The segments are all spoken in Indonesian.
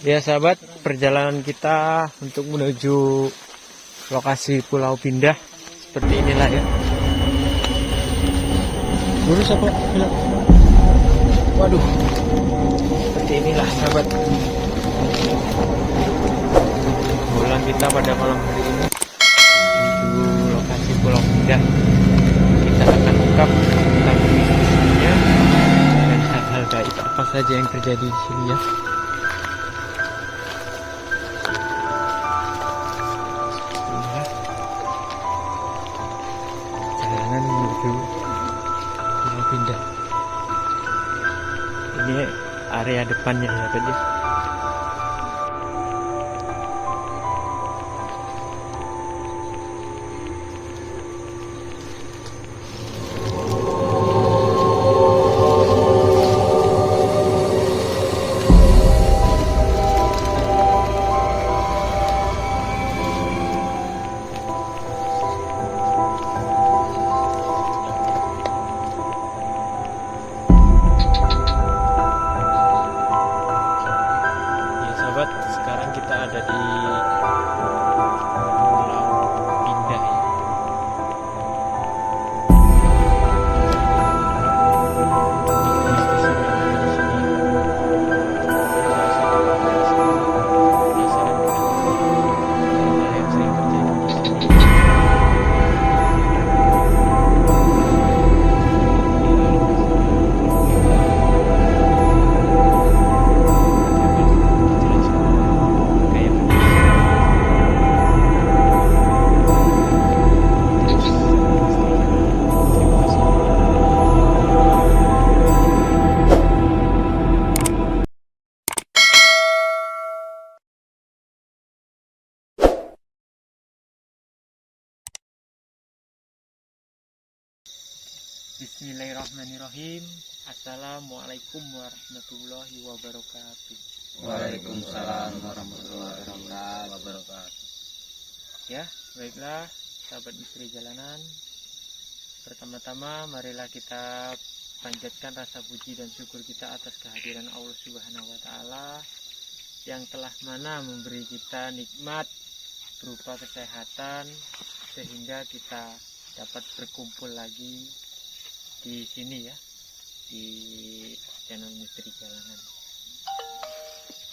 Ya sahabat, perjalanan kita untuk menuju lokasi Pulau Pindah seperti inilah ya. Lurus apa? Waduh, seperti inilah sahabat. Pulang kita pada malam hari ini menuju lokasi Pulau Pindah. Kita akan ungkap tentang bisnisnya dan hal-hal gaib apa saja yang terjadi di sini ya. Jalanan menuju Pulau Pindah. Ini area depannya ya tadi. Sekarang kita ada di Pulau Pindah ya. Bismillahirrahmanirrahim. Assalamualaikum warahmatullahi wabarakatuh. Waalaikumsalam warahmatullahi wabarakatuh. Ya, baiklah sahabat misteri jalanan. Pertama-tama marilah kita panjatkan rasa puji dan syukur kita atas kehadiran Allah Subhanahu wa taala yang telah mana memberi kita nikmat berupa kesehatan sehingga kita dapat berkumpul lagi di sini ya, di channel misteri jalanan.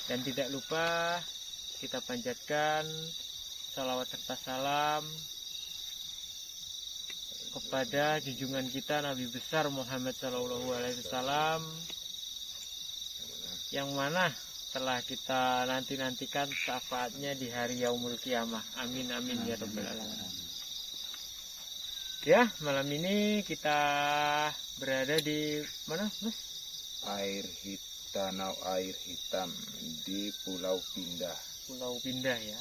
Dan tidak lupa kita panjatkan salawat serta salam kepada junjungan kita Nabi besar Muhammad SAW yang mana telah kita nantikan syafaatnya di hari yaumul kiamah. Amin amin ya rabbal alamin. Ya, malam ini kita berada di mana, Mas? Air hitam di Pulau Pindah. Pulau Pindah ya.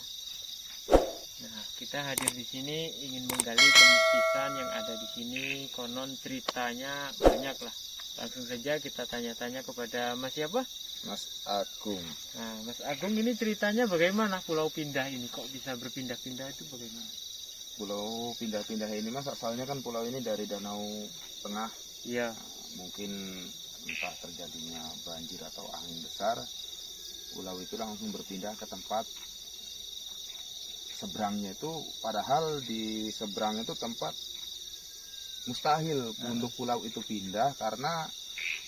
Nah, kita hadir di sini ingin menggali kemistisan yang ada di sini. Konon ceritanya banyak lah. Langsung saja kita tanya-tanya kepada Mas siapa? Mas Agung. Nah, Mas Agung, ini ceritanya bagaimana Pulau Pindah ini kok bisa berpindah-pindah, itu bagaimana? Pulau Pindah-Pindah ini Mas, asalnya kan pulau ini dari Danau Tengah. Iya. Mungkin entah terjadinya banjir atau angin besar, pulau itu langsung berpindah ke tempat seberangnya itu. Padahal di seberang itu tempat mustahil untuk pulau itu pindah, karena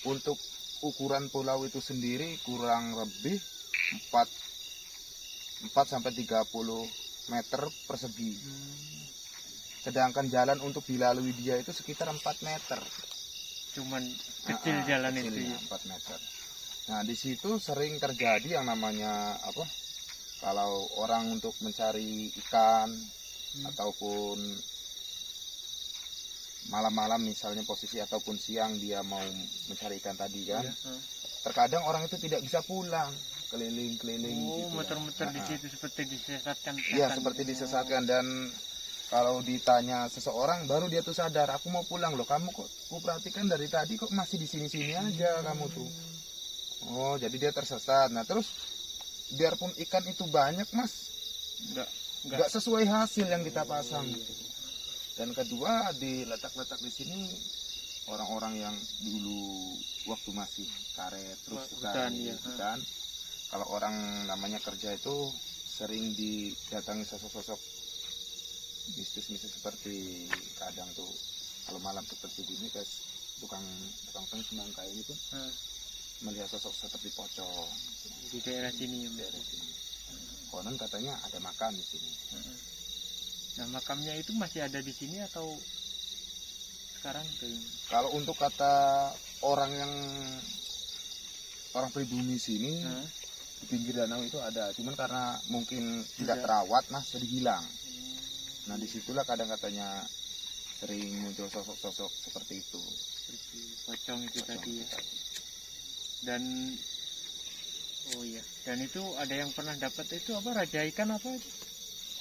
untuk ukuran pulau itu sendiri kurang lebih 4 sampai 30 meter persegi. Sedangkan jalan untuk dilalui dia itu sekitar 4 meter. Cuman kecil jalan itu ya. 4 meter. Nah, di situ sering terjadi yang namanya apa? Kalau orang untuk mencari ikan ataupun malam-malam misalnya posisi ataupun siang dia mau mencari ikan tadi kan. Terkadang orang itu tidak bisa pulang, keliling-keliling gitu. Muter-muter di situ seperti disesatkan. Iya, seperti disesatkan. Dan kalau ditanya seseorang baru dia tuh sadar, aku mau pulang loh, kamu kok ku perhatikan dari tadi kok masih di sini-sini aja kamu tuh. Oh, jadi dia tersesat. Nah, terus biarpun ikan itu banyak Mas, nggak sesuai hasil yang kita pasang. Dan kedua, di letak-letak di sini orang-orang yang dulu waktu masih karet terus hutan, kalau orang namanya kerja itu sering didatangi sosok-sosok mistis-mistis seperti kadang tuh kalau malam seperti ini guys, tukang semangka ini tuh melihat sosok seperti pocong di daerah sini ya, Mas. daerah sini. Konon katanya ada makam di sini. Nah, makamnya itu masih ada di sini atau sekarang tuh? Kalau untuk kata orang pribumi sini, di pinggir danau itu ada, cuman karena mungkin tidak terawat mas jadi hilang. Nah disitulah kadang katanya sering muncul sosok-sosok seperti itu, Seperti pocong itu tadi ya. Dan oh iya, dan itu ada yang pernah dapat itu apa, raja ikan apa itu?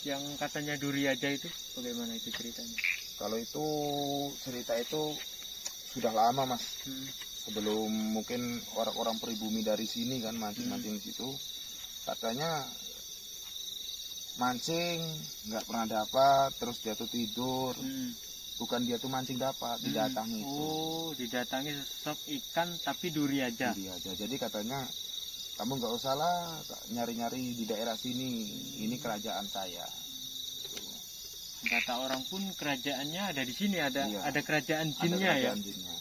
Yang katanya duri aja itu, bagaimana itu ceritanya? Kalau itu cerita itu sudah lama mas, sebelum mungkin orang-orang pribumi dari sini kan mancing-mancing di situ, katanya mancing nggak pernah dapat, terus dia tuh tidur, bukan dia tuh mancing dapat, didatangi itu. Oh, didatangi sosok ikan tapi duri aja. Duri aja. Jadi katanya kamu nggak usah lah nyari-nyari di daerah sini, ini kerajaan saya. Kata orang pun kerajaannya ada di sini, ada Iya, ada kerajaan ada jinnya ya. kerajaan jinnya.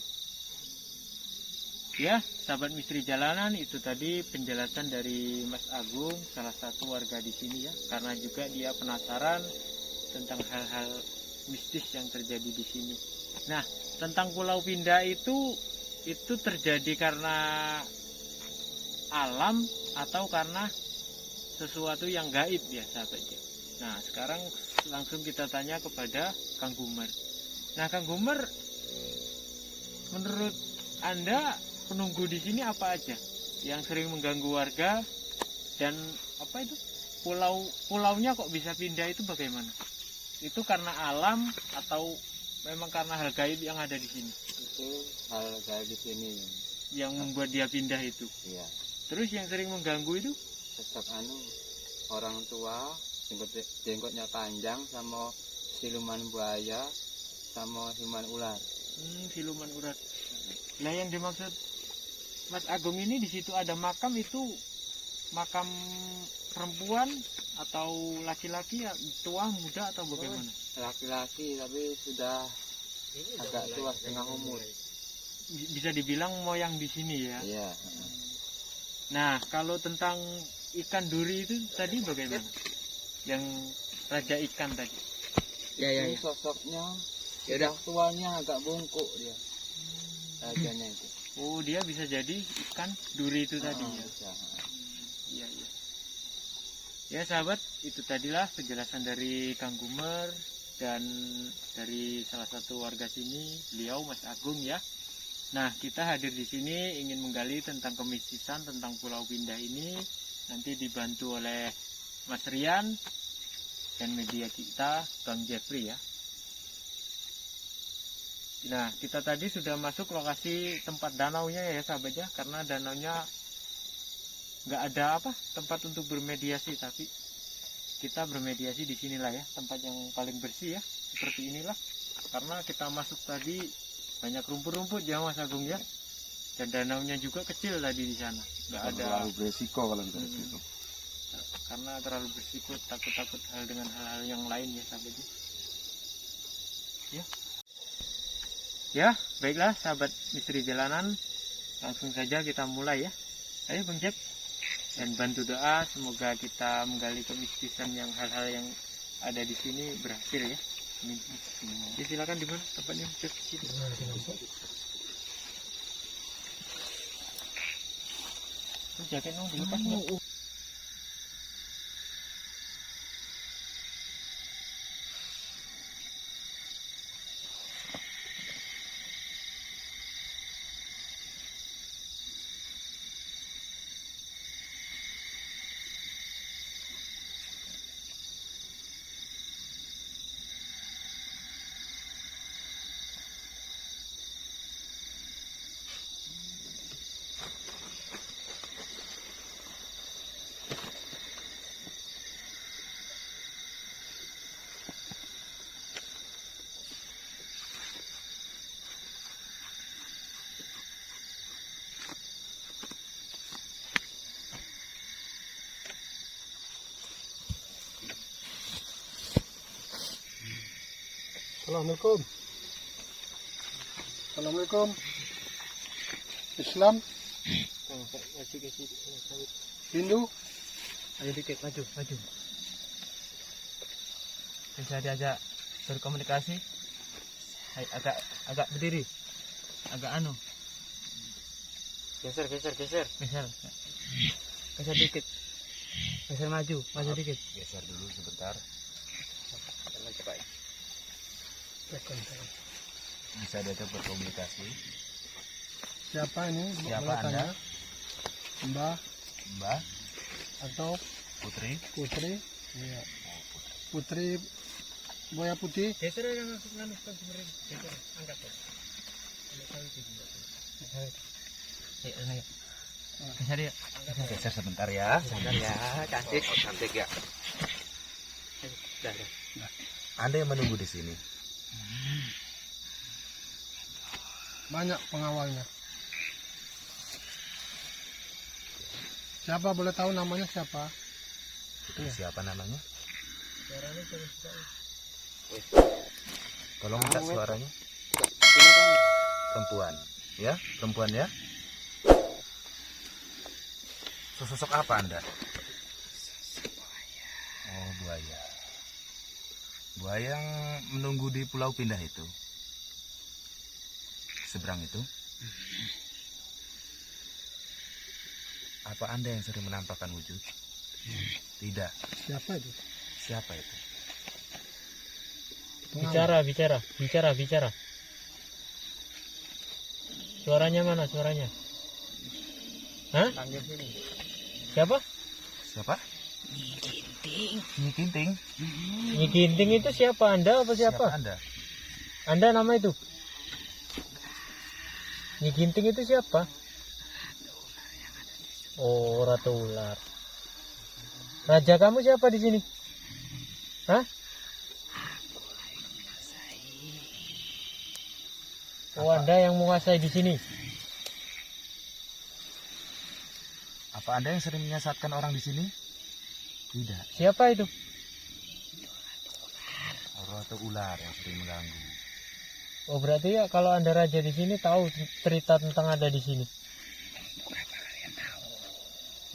Ya, sahabat misteri jalanan, itu tadi penjelasan dari Mas Agung, salah satu warga di sini ya, karena juga dia penasaran tentang hal-hal mistis yang terjadi di sini. Nah, tentang Pulau Pindah itu terjadi karena alam atau karena sesuatu yang gaib ya sahabatnya. Nah, sekarang langsung kita tanya kepada Kang Gumer. Nah, Kang Gumer, menurut Anda penunggu di sini apa aja yang sering mengganggu warga, dan apa itu pulaunya kok bisa pindah itu bagaimana? Itu karena alam atau memang karena hal gaib yang ada di sini? Itu hal gaib di sini yang membuat dia pindah itu. iya. Terus yang sering mengganggu itu Sesat orang tua, jenggotnya panjang, sama siluman buaya, sama siluman ular. siluman ular. Nah, yang dimaksud Mas Agung ini di situ ada makam, itu makam perempuan atau laki-laki ya, tua muda atau bagaimana? Laki-laki tapi sudah agak tua setengah umur. Bisa dibilang moyang di sini ya. Iya. Nah, kalau tentang ikan duri itu tadi bagaimana? Yang raja ikan tadi. Ini sosoknya sudah tuanya agak bungkuk dia. Rajanya itu. Oh, dia bisa jadi ikan duri itu tadi ya. Bisa. Iya, iya. Ya sahabat, itu tadilah penjelasan dari Kang Gumer dan dari salah satu warga sini, beliau Mas Agung ya. Nah, kita hadir di sini ingin menggali tentang kemistisan tentang Pulau Pindah ini, nanti dibantu oleh Mas Rian dan media kita Bang Jeffrey ya. Nah, kita tadi sudah masuk lokasi tempat danaunya ya sahabat ya, karena danaunya nggak ada apa tempat untuk bermediasi, tapi kita bermediasi di sinilah ya, tempat yang paling bersih ya, seperti inilah. Karena kita masuk tadi banyak rumput-rumput ya Mas Agung ya, dan danaunya juga kecil tadi di sana, nggak ada. Terlalu beresiko kalau kita di situ. Karena terlalu berisiko, takut hal dengan hal-hal yang lain ya sahabat ya. Ya, baiklah sahabat misteri jalanan, langsung saja kita mulai ya. Ayo Bang Jack, dan bantu doa semoga kita menggali kemistisan yang hal-hal yang ada di sini berhasil ya. Amin. Ya, silakan di mana tempatnya? Di sini. Jaket dong dilepas nggak? Assalamualaikum. Assalamualaikum. Islam, Hindu. Ayo dikit, maju. Bisa diajak berkomunikasi. Agak berdiri. Agak anu. Geser. Geser dikit. Geser maju dikit. Geser dulu sebentar. Bisa diajak berkomunikasi. Siapa ini? Siapa Boleh Anda? tanya? Mbah Mbak, atau Putri. Putri? Iya. Putri Buaya Putih. Geser yang masuk ke sumring. Geser, angkat tuh. Ayo. Geser ya. Geser sebentar ya. Cantik. Cantik ya. Dah. Anda yang menunggu di sini. Banyak pengawalnya. Siapa boleh tahu namanya siapa? Siapa namanya? Suaranya terus. Tolong minta suaranya. Perempuan. Ya, perempuan ya. Sosok apa Anda? Oh, buaya. Buaya yang menunggu di Pulau Pindah itu. Seberang itu. Apa Anda yang sering menampakkan wujud? Tidak. Siapa itu? Siapa itu? Pengawal. Bicara. Suaranya mana suaranya? Hah? Panggil sini. Siapa? Siapa? Nyi Kinting. Nyi Ginting itu siapa? Anda apa siapa? Anda? Anda nama itu? Nyi Ginting itu siapa? Oh, Ratu Ular. Raja kamu siapa di sini? Hah? Oh, Anda yang menguasai di sini. Apa Anda yang sering menyesatkan orang di sini? Tidak. Siapa itu? Ratu Ular yang sering mengganggu. Oh, berarti ya kalau Anda raja di sini tahu cerita tentang ada di sini.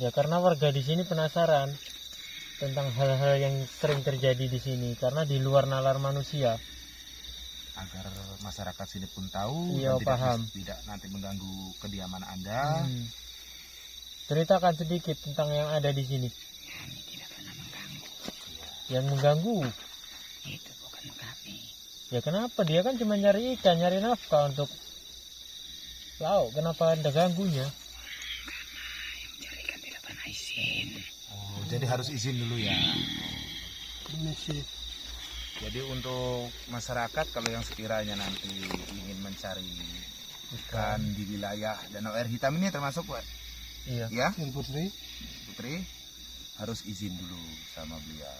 Ya karena warga di sini penasaran tentang hal-hal yang sering terjadi di sini karena di luar nalar manusia. Agar masyarakat sini pun tahu Iya, dan paham. tidak nanti mengganggu kediaman Anda. Ceritakan sedikit tentang yang ada di sini. Yang mengganggu. Itu bukan kami. Ya kenapa? Dia kan cuma nyari ikan, nyari nafkah untuk lauk. Kenapa Anda ganggunya? Mencarikan tidak pernah izin. Oh, jadi harus izin dulu ya. Permisi. Jadi untuk masyarakat kalau yang sekiranya nanti ingin mencari ikan di wilayah Danau Air Hitam ini termasuk Iya. ya, Putri. Putri harus izin dulu sama beliau.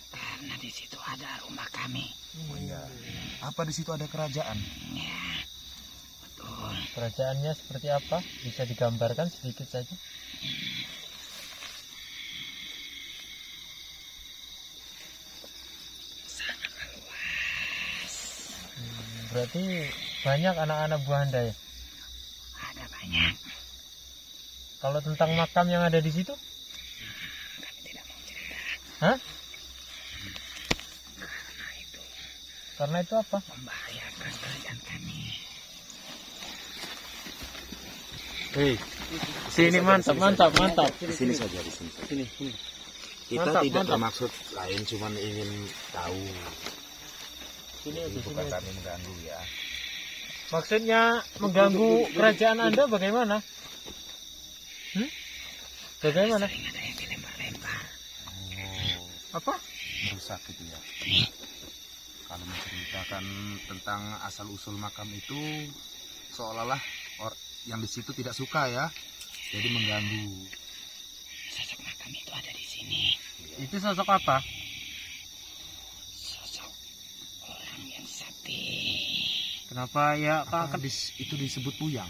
Karena di situ ada rumah kami. Oh iya. Apa di situ ada kerajaan? Ya, betul. Kerajaannya seperti apa? Bisa digambarkan sedikit saja? Sangat luas. Berarti banyak anak-anak buah Anda ya? Ada banyak. Kalau tentang makam yang ada di situ? Kami tidak mau cerita. Hah? Karena itu Karena itu apa? membahayakan kerajaan kami. Hei, sini mantap. Di sini saja, di sini. Sini. Kita Mantap, tidak mantap. bermaksud lain, cuman ingin tahu. Sini Jadi bukan kami mengganggu ya. Maksudnya mengganggu kerajaan Anda bagaimana? Bagaimana? Sering ada yang dilempar-lempar. Oh, Apa? merusak gitu ya. Kalau menceritakan tentang asal usul makam itu seolah-olah yang di situ tidak suka ya, jadi mengganggu. Sosok makam itu ada di sini. Itu sosok apa? Sosok orang yang sakti. Kenapa ya Apa Kak? itu disebut puyang?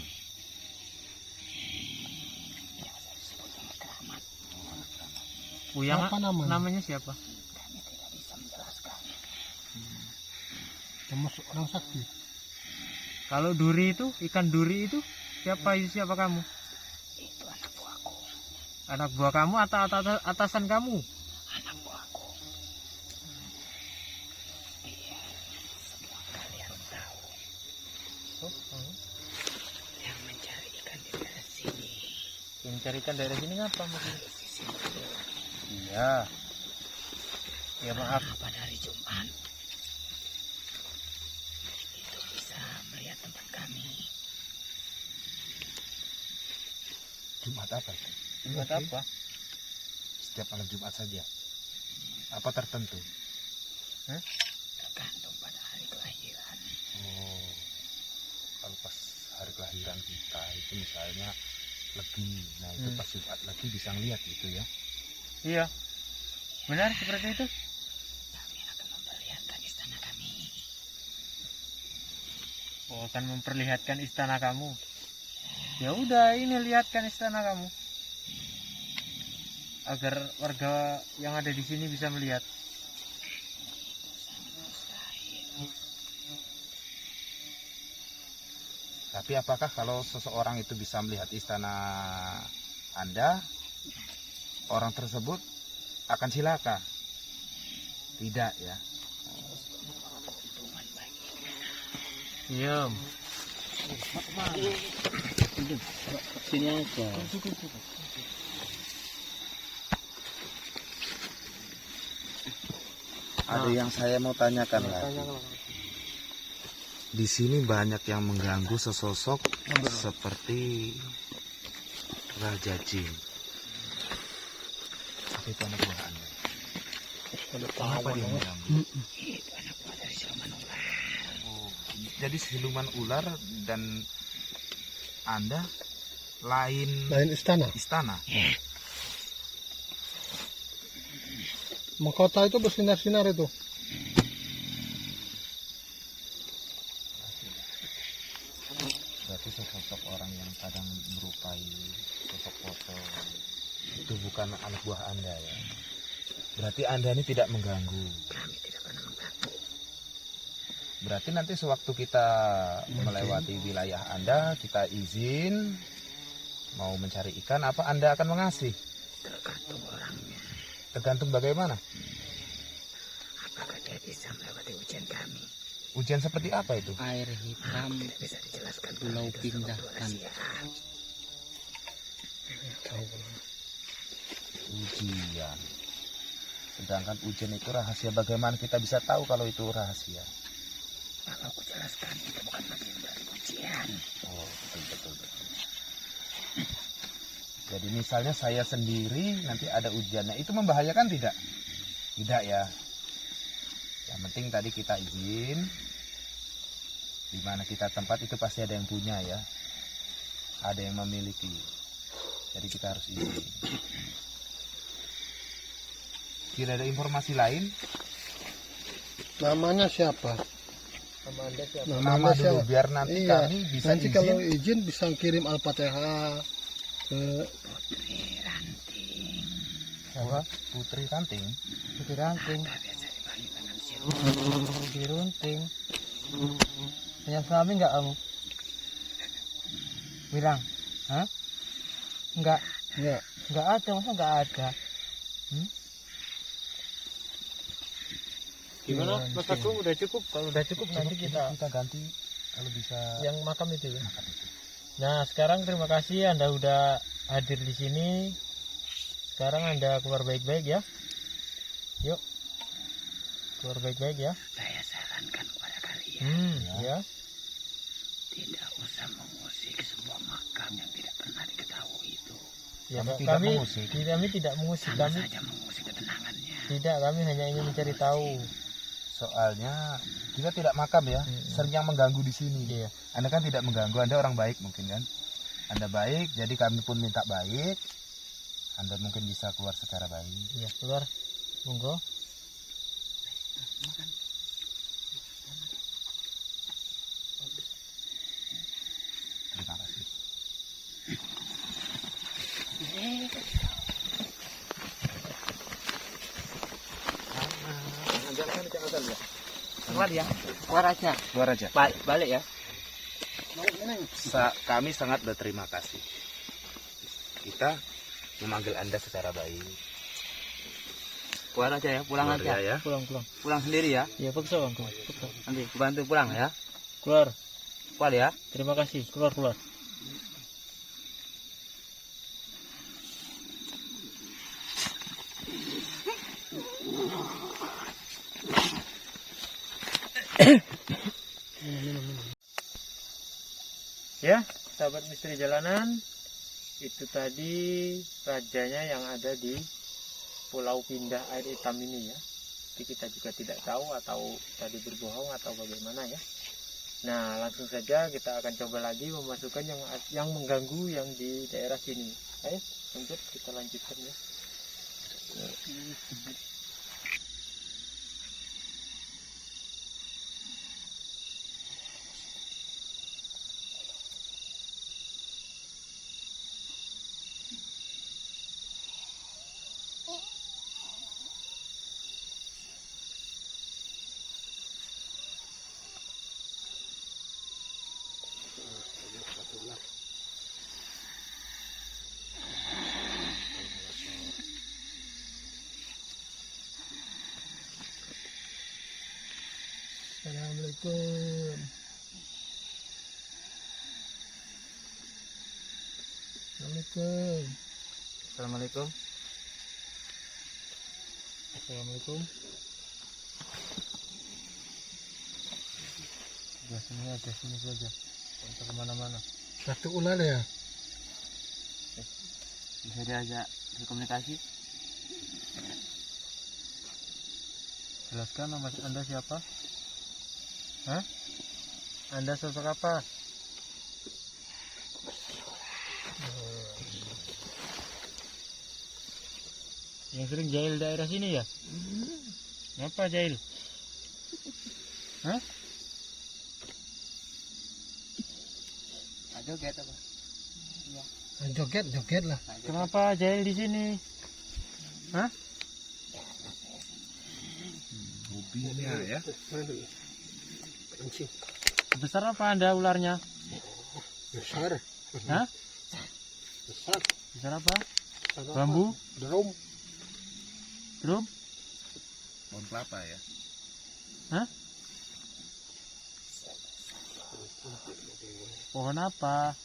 Biasa disebut dengan keramat. Puyang Apa namanya? namanya siapa? Kami tidak bisa menjelaskan. termasuk orang sakti. Kalau duri itu, ikan duri itu siapa kamu? Itu anak buahku. Anak buah kamu atau atasan kamu? Anak buahku. Iya, semua kalian tahu. Yang mencari ikan di daerah sini. Yang cari ikan daerah sini ngapa maksudnya? Di sini dulu. Iya. Ya maaf. Pada hari Jumat itu bisa melihat tempat kami. Jumat apa itu? Buat apa? Setiap malam Jumat saja. Apa tertentu? Tergantung pada hari kelahiran. Oh, kalau pas hari kelahiran kita itu misalnya Legi, nah itu pas Jumat Legi bisa ngeliat gitu ya. Iya. Benar seperti itu? Kami akan memperlihatkan istana kami. Oh, akan memperlihatkan istana kamu. Ya udah, ini lihatkan istana kamu. Agar warga yang ada di sini bisa melihat. Tapi apakah kalau seseorang itu bisa melihat istana Anda, orang tersebut akan cilaka? Tidak ya. Iya. Sini aja. Ada yang saya mau tanyakan lagi. Di sini banyak yang mengganggu sesosok seperti Raja Jin. Apa itu anak buah Anda? Kenapa dia mengganggu? Itu anak buah dari siluman ular. Oh, jadi siluman ular dan Anda lain Lain istana. istana. Mahkota itu bersinar-sinar itu. Berarti sesosok orang yang kadang merupai sosok foto itu bukan anak buah Anda ya. Berarti Anda ini tidak mengganggu. Kami tidak pernah mengganggu. Berarti nanti sewaktu kita melewati wilayah Anda, kita izin mau mencari ikan, apa Anda akan mengasih? Tergantung orangnya. Tergantung bagaimana. Apakah dia bisa melewati ujian kami? Ujian seperti apa itu? Air hitam Tidak bisa dijelaskan. pulau Itu sebuah pindahkan. rahasia. Ujian. Sedangkan ujian itu rahasia. Bagaimana kita bisa tahu kalau itu rahasia? Kalau aku jelaskan itu bukan bagian dari ujian. Oh, betul. Jadi misalnya saya sendiri nanti ada ujiannya, itu membahayakan tidak? Tidak ya. Yang penting tadi kita izin. Di mana kita tempat itu pasti ada yang punya ya. Ada yang memiliki. Jadi kita harus izin. Kira ada informasi lain? Namanya siapa? Sama Anda siapa? Nama dulu biar nanti Iya. kami bisa Nanti izin. kalau izin bisa kirim Al-Fatihah ke Putri Ranting. Apa? Putri Ranting. Putri Ranting. Tak biasa dipanggil dengan siluman. Putri Ranting. Punya suami enggak kamu? Bilang. Hah? Enggak. enggak. Enggak ada, masa enggak ada? Gimana? Mas Agung udah cukup? Kalau udah cukup nanti kita ganti kalau bisa yang makam itu ya. makan itu. Nah, sekarang terima kasih Anda udah hadir di sini. Sekarang Anda keluar baik-baik ya. Yuk. Keluar baik-baik ya. Saya sarankan kepada kalian Ya. tidak usah mengusik sebuah makam yang tidak pernah diketahui itu. Ya, Kami tidak kami mengusik. kami tidak mengusik. Sama Kami saja mengusik ketenangannya. tidak, kami hanya ingin mencari tahu. Soalnya kita tidak makam ya, sering yang mengganggu di sini. Iya. Anda kan tidak mengganggu, Anda orang baik mungkin kan. Anda baik, jadi kami pun minta baik. Anda mungkin bisa keluar secara baik. Iya, keluar. Monggo. Terima kasih. keluar ya. Keluar aja. Keluar aja. Balik ya. Kami sangat berterima kasih. Kita memanggil Anda secara baik. Keluar aja ya, pulang Keluar aja. ya. Pulang. Pulang sendiri ya. Ya paksa bang, keluar. Paksa. Nanti bantu pulang ya. Keluar. Keluar ya. Terima kasih. Keluar. Ya, sahabat misteri jalanan, itu tadi rajanya yang ada di Pulau Pindah Air Hitam ini ya. Jadi kita juga tidak tahu atau tadi berbohong atau bagaimana ya. Nah, langsung saja kita akan coba lagi memasukkan yang mengganggu yang di daerah sini. Ayo, lanjut, kita lanjutkan ya. Assalamualaikum. Assalamualaikum. Assalamualaikum. Assalamualaikum. Sini saja. Untuk kemana-mana. Satu ular ya. Bisa diajak berkomunikasi. Jelaskan nama Anda siapa? Hah? Anda sosok apa? Yang sering jahil daerah sini ya? Apa jahil? Hah? Joget apa? Joget lah. Kenapa jahil di sini? Hah? Hobinya ya. Besar apa Anda ularnya? Besar. Hah? Besar. Besar apa? Bambu? Drum. Drum? Pohon kelapa ya. Hah? Pohon apa?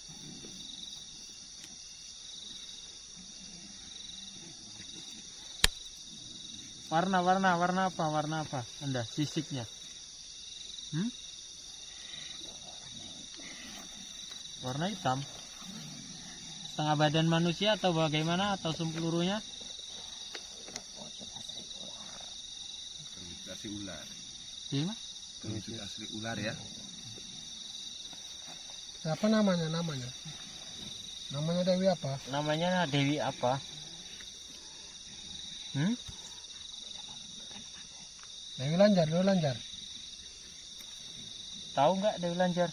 Warna apa Anda sisiknya? Warna hitam. Setengah badan manusia atau bagaimana, atau seluruhnya? Terwujud asli ular. Gimana? Terwujud asli ular ya. Siapa namanya? Namanya Dewi apa? Namanya Dewi apa? Dewi Lanjar. Tahu nggak Dewi Lanjar?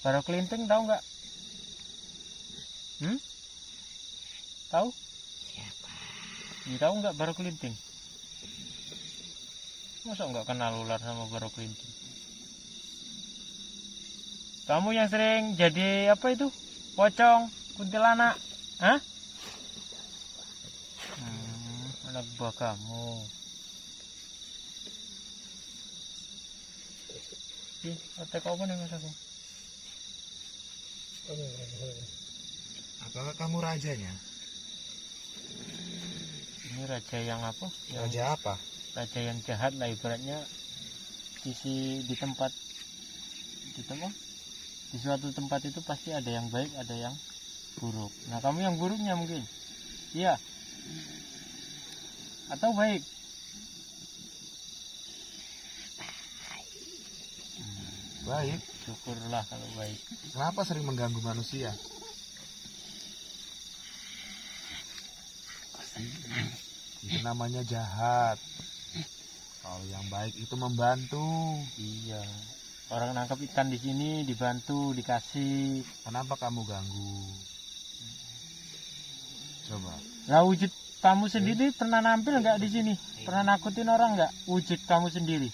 Baro Kelinting tahu nggak? Tahu? Ya, tahu nggak Baro Kelinting? Masa nggak kenal ular sama Baro Kelinting? Kamu yang sering jadi apa itu? Pocong, kuntilanak, hah? Anak buah kamu. Ih, otak apa nih mas aku? Apakah kamu rajanya? Ini raja yang apa? Raja apa? Raja yang jahat lah ibaratnya. Di tempat di suatu tempat itu pasti ada yang baik, ada yang buruk. Nah, kamu yang buruknya mungkin. Iya. Atau baik? Baik. Syukurlah kalau baik. Kenapa sering mengganggu manusia? Itu namanya jahat. Kalau yang baik itu membantu. Iya. Orang nangkap ikan di sini dibantu, dikasih. Kenapa kamu ganggu? Coba. Nah, wujud kamu sendiri pernah nampil nggak di sini? Pernah nakutin orang nggak? Wujud kamu sendiri?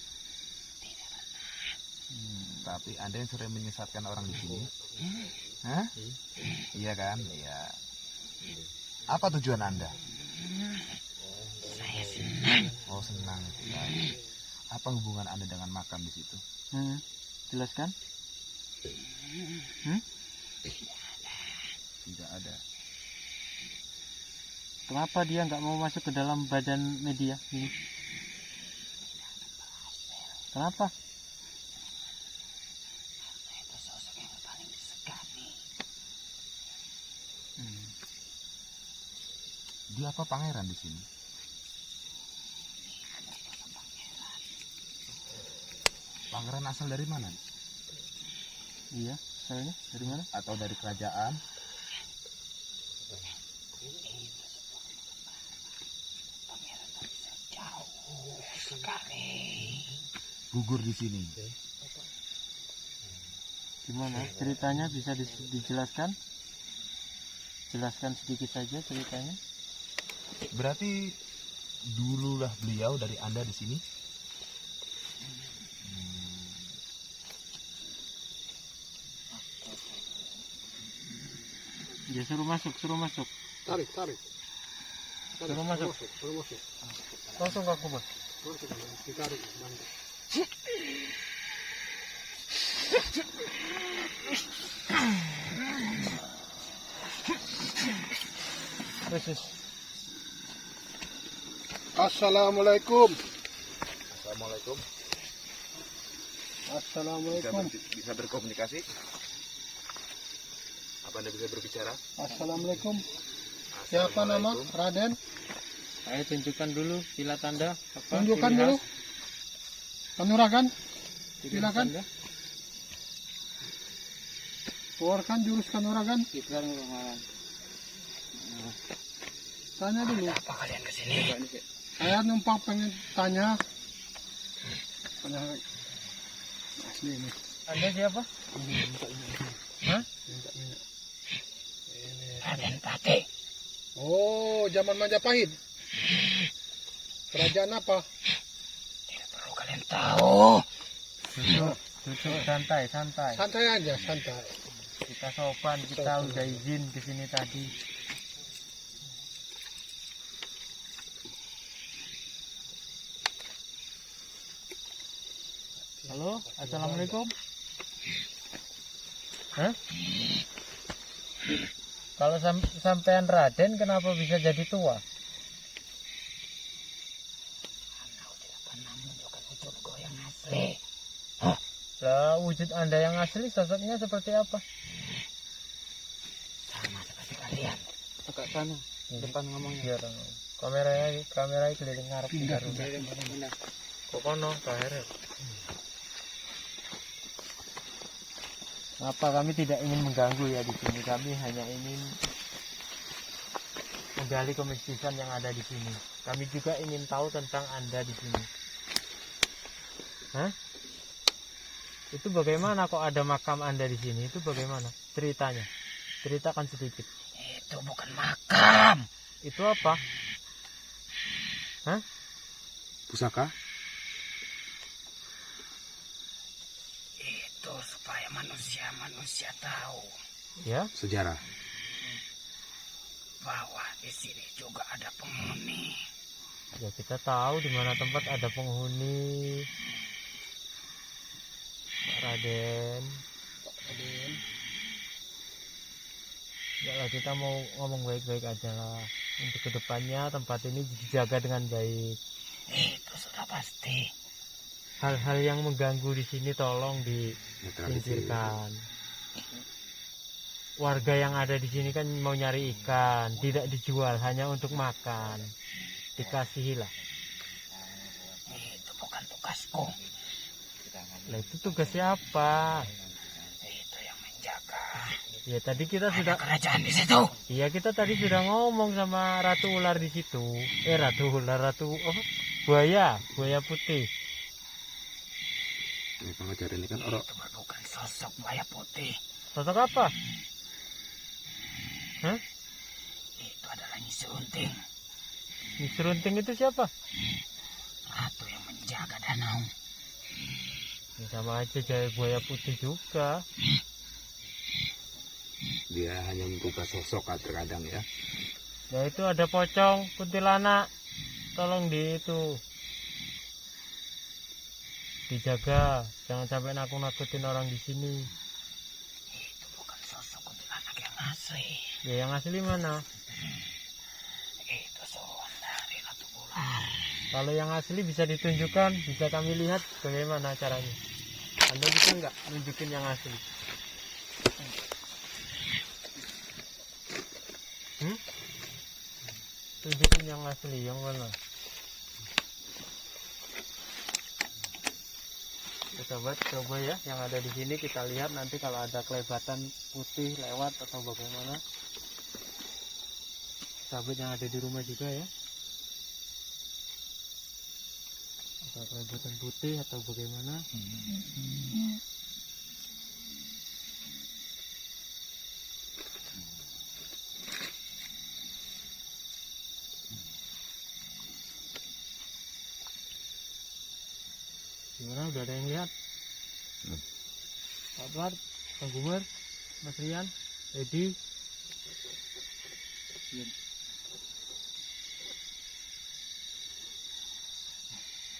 Tapi Anda yang sering menyesatkan orang di sini. Hah? Iya kan? Iya. Apa tujuan Anda? Saya senang. Oh, senang. Baik. Apa hubungan Anda dengan makam di situ? Jelaskan. Tidak ada. Kenapa dia nggak mau masuk ke dalam badan media ini? Kenapa? Itu sosok yang paling disegani. Dia apa pangeran di sini? Pangeran asal dari mana? Iya, soalnya dari mana? Atau dari kerajaan? Jauh sekali. Gugur di sini. Gimana? Ceritanya bisa dijelaskan? Jelaskan sedikit saja ceritanya. Berarti dululah beliau dari Anda di sini? Ya suruh masuk. Tarik. Suruh masuk. Langsung ke kubur. Ditarik. Terus. Assalamualaikum. Assalamualaikum. Assalamualaikum. Bisa berkomunikasi? Apa Anda bisa berbicara? Assalamualaikum. Siapa nama? Raden? Ayo tunjukkan dulu sila tanda. Apa? Tunjukkan Ciri dulu. khas. Kanuragan. Ciri Silakan. tanda. Keluarkan jurus kanuragan. Tanya dulu. Apa kalian kesini? Saya numpang pengen tanya. Asli ini. Anda siapa? Hah? Raden Pati. Oh, zaman Majapahit. Kerajaan apa? Tidak perlu kalian tahu. Duduk santai. Santai aja, santai. Kita sopan, kita udah izin ke sini tadi. Halo, assalamualaikum. Hah? Kalau sampean Raden, kenapa bisa jadi tua? Kau tidak pernah menunjukkan wujudku yang asli. Lah, wujud Anda yang asli sosoknya seperti apa? Sama seperti kalian. Agak sana, depan ngomongnya. Biar kameranya keliling ngarep Pindah. Kok kono, kaheret. Apa kami tidak ingin mengganggu ya di sini. Kami hanya ingin menggali kemistisan yang ada di sini. Kami juga ingin tahu tentang Anda di sini. Hah? Itu bagaimana kok ada makam Anda di sini? Itu bagaimana ceritanya? Ceritakan sedikit. Itu bukan makam. Itu apa? Hah? Pusaka? Itu supaya manusia tahu Ya, Sejarah. bahwa di sini juga ada penghuni. ya kita tahu di mana tempat ada penghuni. Pak Raden. Ya lah, kita mau ngomong baik-baik aja lah. Untuk kedepannya tempat ini dijaga dengan baik. Itu sudah pasti. Hal-hal yang mengganggu di sini tolong disingkirkan. Warga yang ada di sini kan mau nyari ikan, tidak dijual, hanya untuk makan. Dikasihilah. Itu bukan tugasku. Lah itu tugas siapa? Itu yang menjaga. Ya tadi kita Ada sudah, kerajaan di situ. iya kita tadi sudah ngomong sama Ratu Ular di situ. Buaya putih. Pengajar ini kan orang. Itu bukan sosok buaya putih. Sosok apa? Hah? Itu adalah Nyi Serunting, Nyi Serunting itu siapa? ratu yang menjaga danau. Ya, sama aja kayak buaya putih juga. Dia hanya mengubah sosok terkadang ya. Ya itu ada pocong, kuntilanak. Tolong dijaga, jangan sampai nakut-nakutin orang di sini. Itu bukan sosok kuntilanak yang asli. Ya yang asli mana? Itu soal dari Ratu Ular. Kalau yang asli bisa ditunjukkan, bisa kami lihat bagaimana caranya. Anda bisa nggak nunjukin yang asli? Tunjukin yang asli, yang mana? Ya, sobat, coba ya, yang ada di sini kita lihat nanti kalau ada kelebatan putih lewat atau bagaimana. Sahabat yang ada di rumah juga ya. Ada kelebatan putih atau bagaimana? Gimana, udah ada yang lihat? Pak Bart, Pak Gumer, Mas Rian, Edi.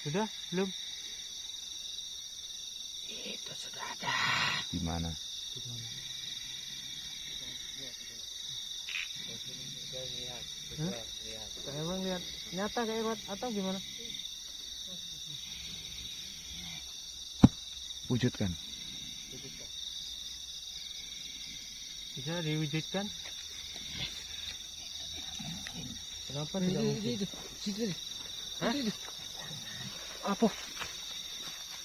Sudah? Belum? Itu sudah ada. Di mana? Emang lihat nyata kayak Mat atau gimana? Wujudkan. Bisa diwujudkan? Kenapa tidak mungkin? Hah? Apa?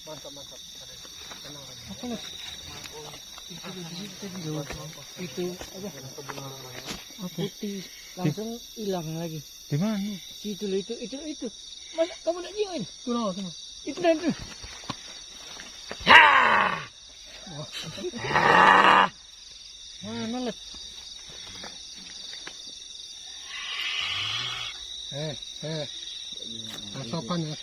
Mantap. Apa mas? Itu apa? Putih langsung hilang lagi. Di mana? Situ itu. Mana kamu nak nyium ini? Itu dan itu. Mana let? Asopan. Ini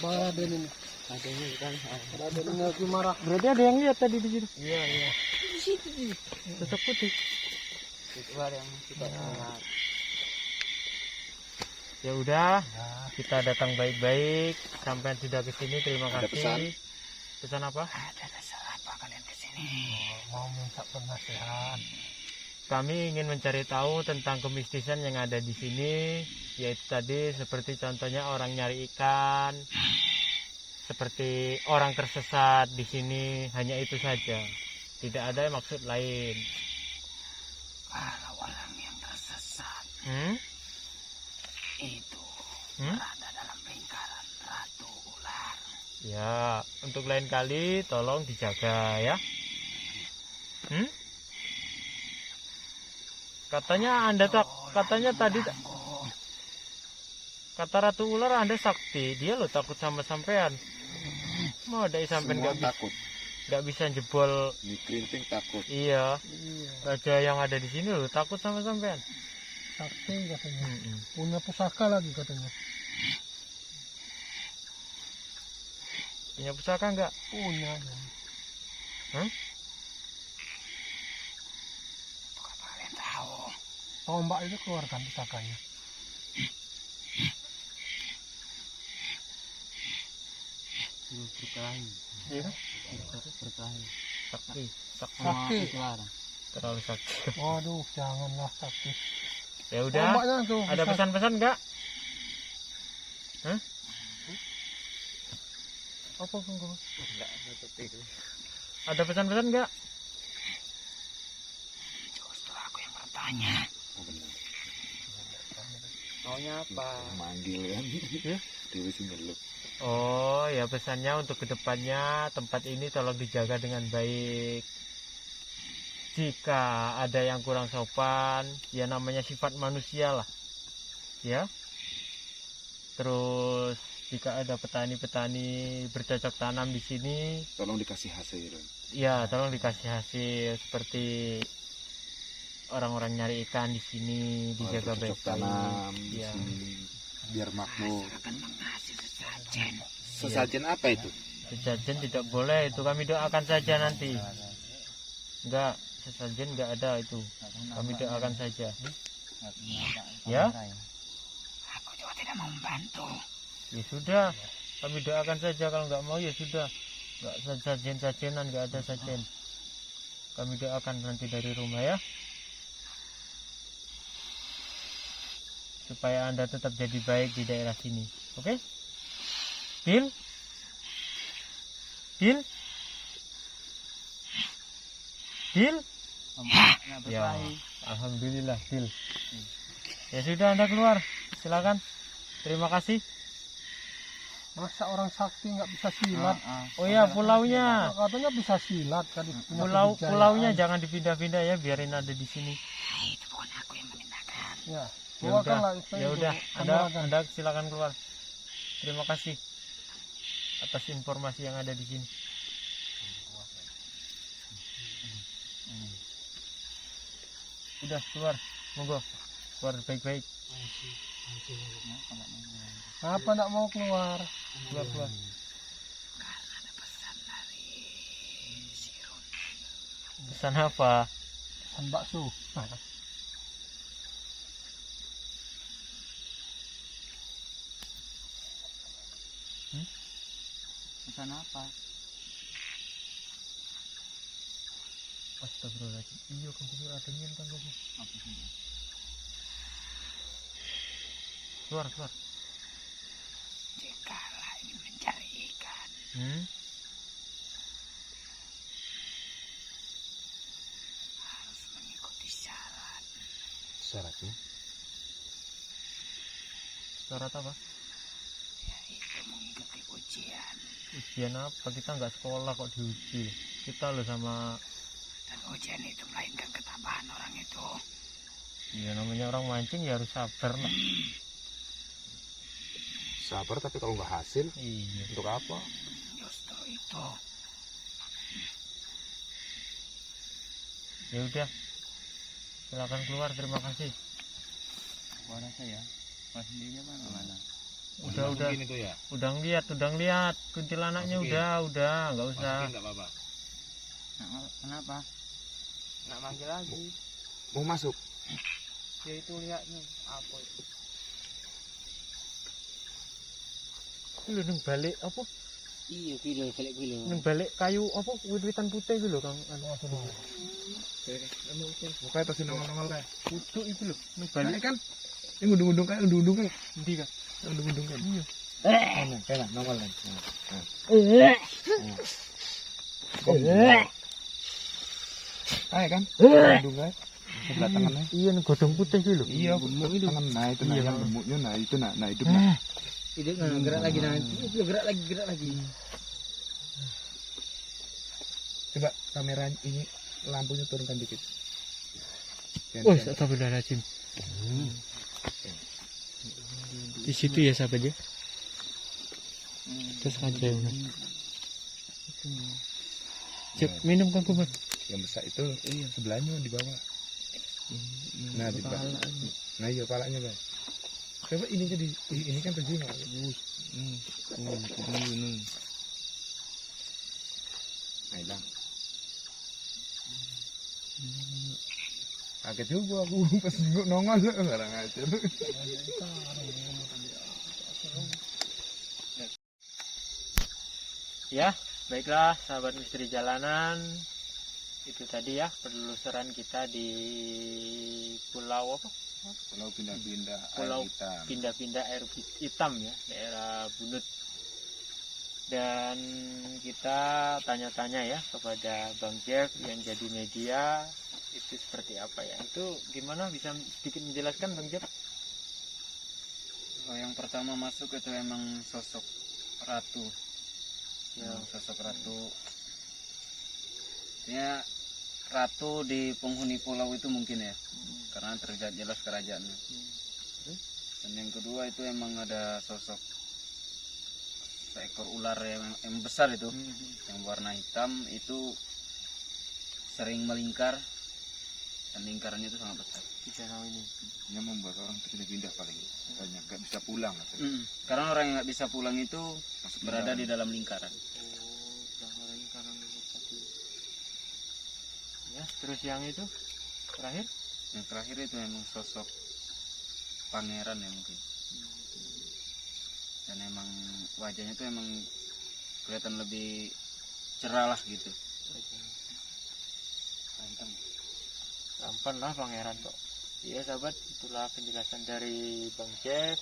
Raden ini. Raden ini lagi marah. Berarti ada yang lihat tadi di situ. Iya. Di situ. Sosok putih. Itu ada yang kita lihat. Ya udah, kita datang baik-baik. Sampai sudah ke sini, terima Ada kasih. Pesan apa? Ada dasar apa kalian kesini? Mau minta penasihat. Kami ingin mencari tahu tentang kemistisan yang ada di sini, yaitu tadi seperti contohnya orang nyari ikan, seperti orang tersesat di sini, hanya itu saja. Tidak ada maksud lain. Kalau orang yang tersesat itu berada dalam lingkaran Ratu Ular. Ya, untuk lain kali tolong dijaga ya. Katanya tadi kata Ratu Ular Anda sakti, dia lo takut sama sampean. Mau ada sampean nggak bisa jebol. Ini kerinting takut. Iya. Raja yang ada di sini lo takut sama sampean. Sakti katanya. Punya pusaka lagi katanya. Punya pusaka nggak? Punya. Kalian tahu? Tombak itu keluarkan pusakanya. Berkelahi. Iya. Berkelahi. Sakti. Terlalu sakti. Waduh, janganlah sakti. Ya udah. Tombaknya tuh. Ada pesan-pesan nggak? Apa enggak? Ada pesan-pesan nggak? Justru aku yang bertanya. Maunya apa? Manggil kan. Dewi Singeluk. Oh ya, pesannya untuk kedepannya tempat ini tolong dijaga dengan baik. Jika ada yang kurang sopan, ya namanya sifat manusia lah, ya. Terus jika ada petani-petani bercocok tanam di sini, Tolong dikasih hasil. ya tolong dikasih hasil seperti orang-orang nyari ikan di sini, dijaga Bercocok baik-baik. tanam di Ya. sini. biar makmur. akan mengasih sesajen. Sesajen apa itu? Sesajen tidak boleh, itu kami doakan saja nanti. Enggak, sesajen enggak ada itu. Kami doakan saja. Ya? Aku juga tidak mau membantu. Ya sudah, kami doakan saja, kalau enggak mau ya sudah. Enggak sajen-sajenan, enggak ada sajen. Kami doakan nanti dari rumah ya. Supaya Anda tetap jadi baik di daerah sini. Oke? Deal? Deal? Deal? Ya, alhamdulillah deal. Ya sudah, Anda keluar. Silakan. Terima kasih. Masa orang sakti nggak bisa silat? Oh ya, pulaunya. Katanya bisa silat kan. Pulaunya jangan dipindah-pindah ya, biarin ada di sini. Itu bukan aku yang memindahkan. Ya, Ya bawakanlah udah, istri ya itu. udah. Keluarkan. Anda silakan keluar. Terima kasih atas informasi yang ada di sini. Udah keluar, monggo keluar baik-baik. Apa nak mau keluar? Keluar. Pesan apa? Pesan bakso. Pesan apa? Astagfirullahaladzim. Iya, kamu ada nyen kan kamu. Keluar. Jikalau ingin mencari ikan, harus mengikuti syarat. Syaratnya? Syarat apa? Yaitu mengikuti ujian. Ujian apa? Kita nggak sekolah kok diuji. Kita loh sama, Dan ujian itu melainkan ketabahan orang itu. ya namanya orang mancing ya harus sabar lah. Sabar, tapi kalau nggak hasil, Iya. untuk apa? Justru itu. Ya udah. Silakan keluar, terima kasih. Mana saya? Mas sendirinya mana? Udah. Itu ya? Udah ngeliat. Kuntilanaknya Masukin. udah, nggak usah. nggak apa-apa. Kenapa? Nak manggil lagi. Mau masuk? Ya itu lihatnya apa itu? Lu neng balik apa? Iya, kilo balik kilo. Neng balik kayu apa? Wit-witan putih gitu loh, Kang. Buka itu sih nongol-nongol kayak. Pucuk itu loh. Neng Balik balik kan? Ini undung-undung kan? endi kan? Undung-undung kan? Iya. Kayak nongol kan? Kayak kan? Undung kan? Sebelah tangannya. Iya, neng godong putih gitu loh. Iya, gemuk itu. Tangan, nah itu, nah Iya. yang gemuknya, nah itu, nah itu, nah. Itu gerak lagi nanti. Gerak lagi. Coba kamera ini lampunya turunkan dikit. Oh, astagfirullahaladzim. Di situ ya sahabat ya. Terus aja. Cep, minum kan kuman. Yang besar itu sebelahnya di bawah. Nah di bawah. Nah iya palanya bang. Coba ini jadi ini kan terjun. Nah bang. Kaget juga aku pas nongol orang aja. Ya, baiklah sahabat misteri jalanan. Itu tadi ya penelusuran kita di pulau apa? Kalau pindah-pindah Pulau air hitam. Pindah-pindah air hitam ya, daerah Bunut. Dan kita tanya-tanya ya kepada Bang Jeff yang jadi media, itu seperti apa ya? Itu gimana, bisa sedikit menjelaskan Bang Jeff? Yang pertama masuk itu emang sosok ratu. Ya. Sosok ratu. Ya, ratu di penghuni pulau itu mungkin ya, karena terlihat jelas kerajaannya. Dan yang kedua itu emang ada sosok seekor ular yang besar itu, yang warna hitam itu sering melingkar dan lingkarannya itu sangat besar. di danau ini. Yang membuat orang pindah-pindah paling banyak, nggak bisa pulang katanya. Karena orang yang nggak bisa pulang itu Masuk berada dalam. di dalam lingkaran. Oh, gambaran karang tadi. Ya, terus yang itu terakhir? Yang terakhir itu memang sosok pangeran ya mungkin. Dan emang wajahnya itu emang kelihatan lebih cerah lah gitu. Ganteng. Tampan lah pangeran kok. Iya sahabat, itulah penjelasan dari Bang Jeff.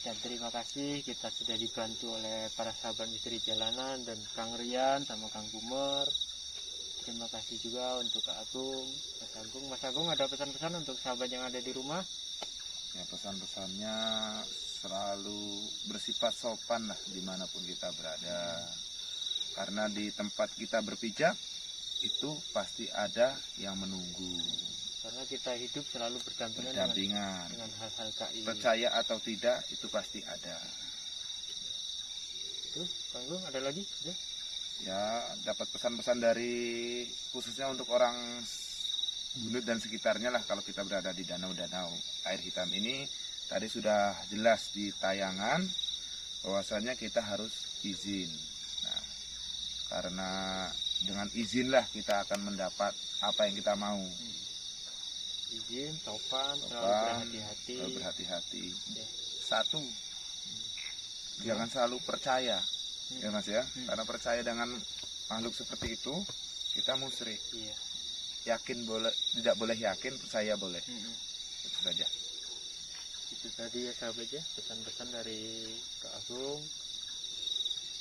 Dan terima kasih kita sudah dibantu oleh para sahabat misteri jalanan dan Kang Rian sama Kang Bumer. Terima kasih juga untuk Kak Agung, Mas Agung. Mas Agung ada pesan-pesan untuk sahabat yang ada di rumah? Ya, pesan-pesannya selalu bersifat sopan lah dimanapun kita berada. Karena di tempat kita berpijak itu pasti ada yang menunggu. Karena kita hidup selalu berdampingan Berdampingan. dengan hal-hal gaib. Percaya atau tidak itu pasti ada. Terus, Kang Agung ada lagi? Udah? Ya, dapat pesan-pesan dari khususnya untuk orang Bunut dan sekitarnya lah kalau kita berada di danau-danau air hitam ini. Tadi sudah jelas di tayangan bahwasanya kita harus izin. Nah, karena dengan izinlah kita akan mendapat apa yang kita mau. Izin, sopan, selalu Sopan, berhati-hati. selalu berhati-hati. Ya. Satu, jangan selalu percaya, ya Mas ya. Karena percaya dengan makhluk seperti itu kita musyrik. Iya. Yakin boleh, tidak boleh yakin, percaya boleh. Itu saja. Itu tadi ya sahabat ya, pesan-pesan dari Kak Agung.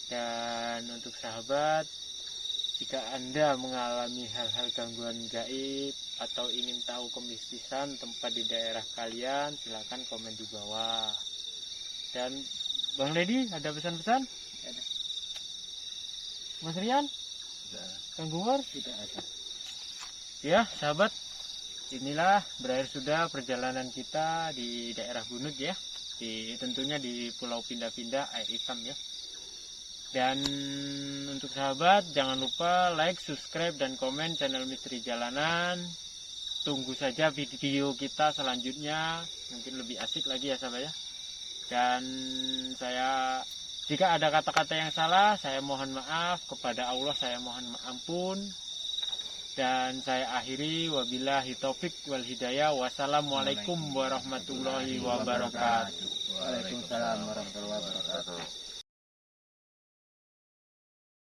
Dan untuk sahabat, jika Anda mengalami hal-hal gangguan gaib atau ingin tahu kemistisan tempat di daerah kalian, silakan komen di bawah. Dan Bang Ledi ada pesan-pesan? Ada. Mas Rian? Kang Gumar? Tidak ada. Ya sahabat, inilah berakhir sudah perjalanan kita di daerah Bunut ya, tentunya di Pulau Pindah-Pindah air hitam ya. Dan untuk sahabat jangan lupa like, subscribe dan komen channel Misteri Jalanan. Tunggu saja video kita selanjutnya, mungkin lebih asik lagi ya sahabat ya. Dan saya, jika ada kata-kata yang salah, saya mohon maaf. Kepada Allah saya mohon ampun. Dan saya akhiri, wabillahi taufik wal hidayah. Wassalamualaikum warahmatullahi wabarakatuh. Waalaikumsalam warahmatullahi wabarakatuh.